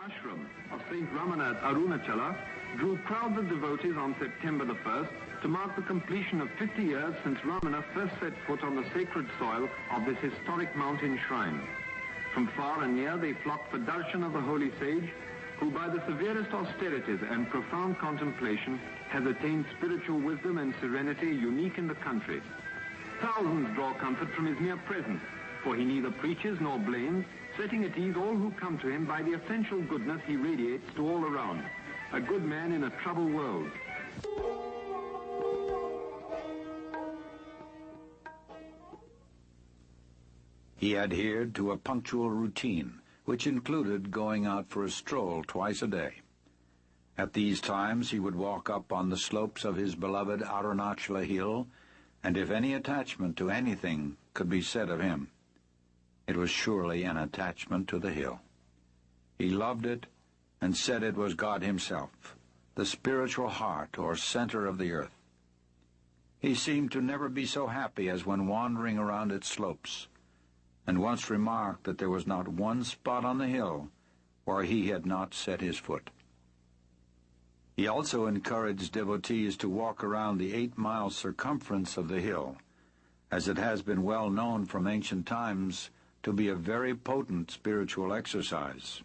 ashram of Saint Ramana at Arunachala drew crowds of devotees on September the 1st to mark the completion of 50 years since Ramana first set foot on the sacred soil of this historic mountain shrine. From far and near they flocked for darshan of the holy sage, who by the severest austerities and profound contemplation has attained spiritual wisdom and serenity unique in the country. Thousands draw comfort from his mere presence, for he neither preaches nor blames, setting at ease all who come to him by the essential goodness he radiates to all around. A good man in a troubled world. He adhered to a punctual routine, which included going out for a stroll twice a day. At these times he would walk up on the slopes of his beloved Arunachala hill, and if any attachment to anything could be said of him, it was surely an attachment to the hill. He loved it and said it was God himself, the spiritual heart or center of the earth. He seemed to never be so happy as when wandering around its slopes, and once remarked that there was not one spot on the hill where he had not set his foot. He also encouraged devotees to walk around the 8-mile circumference of the hill, as it has been well known from ancient times to be a very potent spiritual exercise.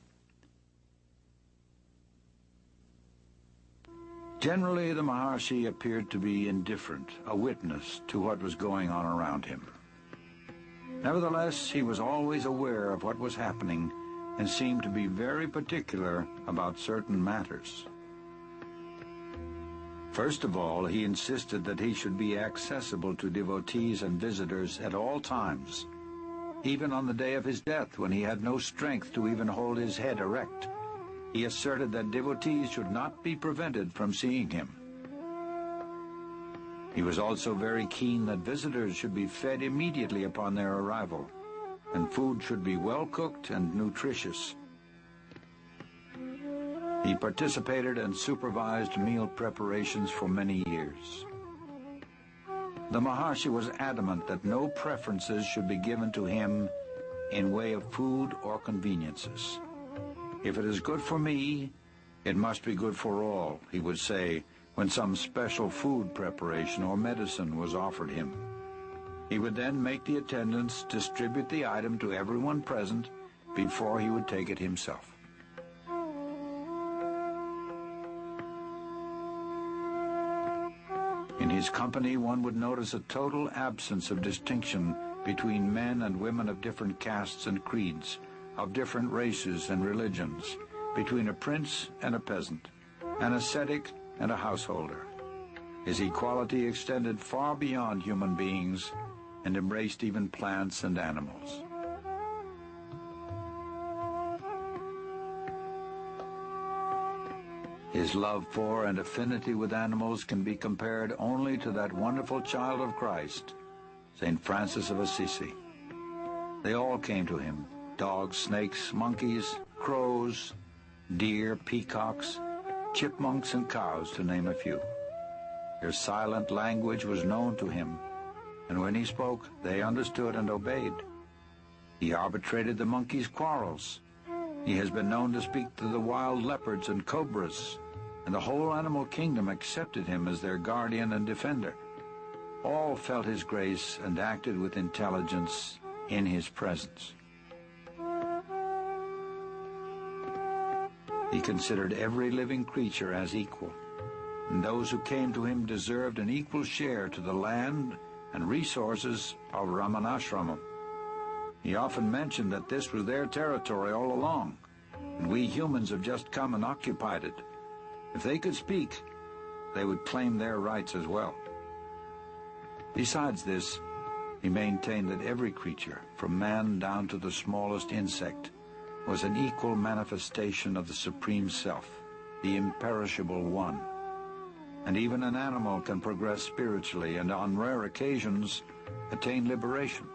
Generally, the Maharshi appeared to be indifferent, a witness to what was going on around him. Nevertheless, he was always aware of what was happening and seemed to be very particular about certain matters. First of all, he insisted that he should be accessible to devotees and visitors at all times, even on the day of his death when he had no strength to even hold his head erect. He asserted that devotees should not be prevented from seeing him. He was also very keen that visitors should be fed immediately upon their arrival, and food should be well cooked and nutritious. He participated and supervised meal preparations for many years. The Maharshi was adamant that no preferences should be given to him in way of food or conveniences. If it is good for me, it must be good for all, he would say when some special food preparation or medicine was offered him. He would then make the attendants distribute the item to everyone present before he would take it himself. In his company, one would notice a total absence of distinction between men and women of different castes and creeds, of different races and religions, between a prince and a peasant, an ascetic and a householder. His equality extended far beyond human beings and embraced even plants and animals. His love for and affinity with animals can be compared only to that wonderful child of Christ, St. Francis of Assisi. They all came to him, dogs, snakes, monkeys, crows, deer, peacocks, chipmunks, and cows, to name a few. Their silent language was known to him, and when he spoke, they understood and obeyed. He arbitrated the monkeys' quarrels. He has been known to speak to the wild leopards and cobras, and the whole animal kingdom accepted him as their guardian and defender. All felt his grace and acted with intelligence in his presence. He considered every living creature as equal, and those who came to him deserved an equal share to the land and resources of Ramanashramam. He often mentioned that this was their territory all along, and we humans have just come and occupied it. If they could speak, they would claim their rights as well. Besides this, he maintained that every creature, from man down to the smallest insect, was an equal manifestation of the Supreme Self, the imperishable One. And even an animal can progress spiritually and on rare occasions attain liberation.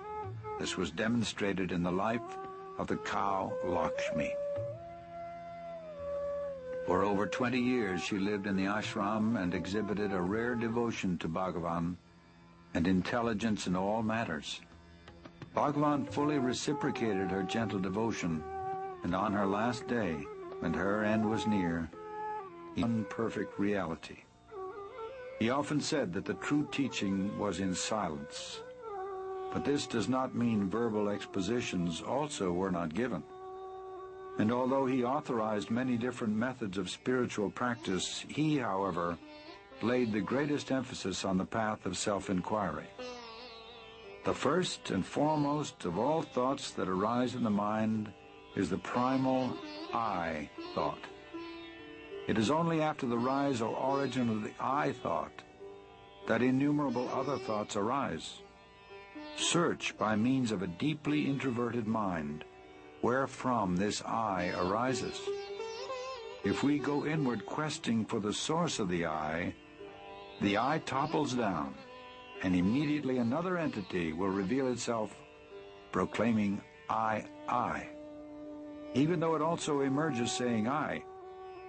This was demonstrated in the life of the cow Lakshmi. For over 20 years she lived in the ashram and exhibited a rare devotion to Bhagavan and intelligence in all matters. Bhagavan fully reciprocated her gentle devotion, and on her last day, and her end was near, in perfect reality. He often said that the true teaching was in silence, but this does not mean verbal expositions also were not given. And although he authorized many different methods of spiritual practice, he, however, laid the greatest emphasis on the path of self-inquiry. The first and foremost of all thoughts that arise in the mind is the primal I thought. It is only after the rise or origin of the I thought that innumerable other thoughts arise. Search by means of a deeply introverted mind wherefrom this I arises. If we go inward questing for the source of the I topples down, and immediately another entity will reveal itself, proclaiming I. Even though it also emerges saying I,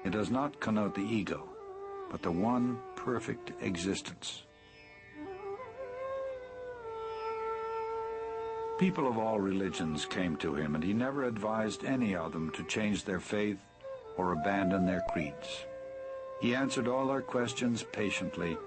it does not connote the ego, but the one perfect existence. People of all religions came to him, and he never advised any of them to change their faith or abandon their creeds. He answered all their questions patiently,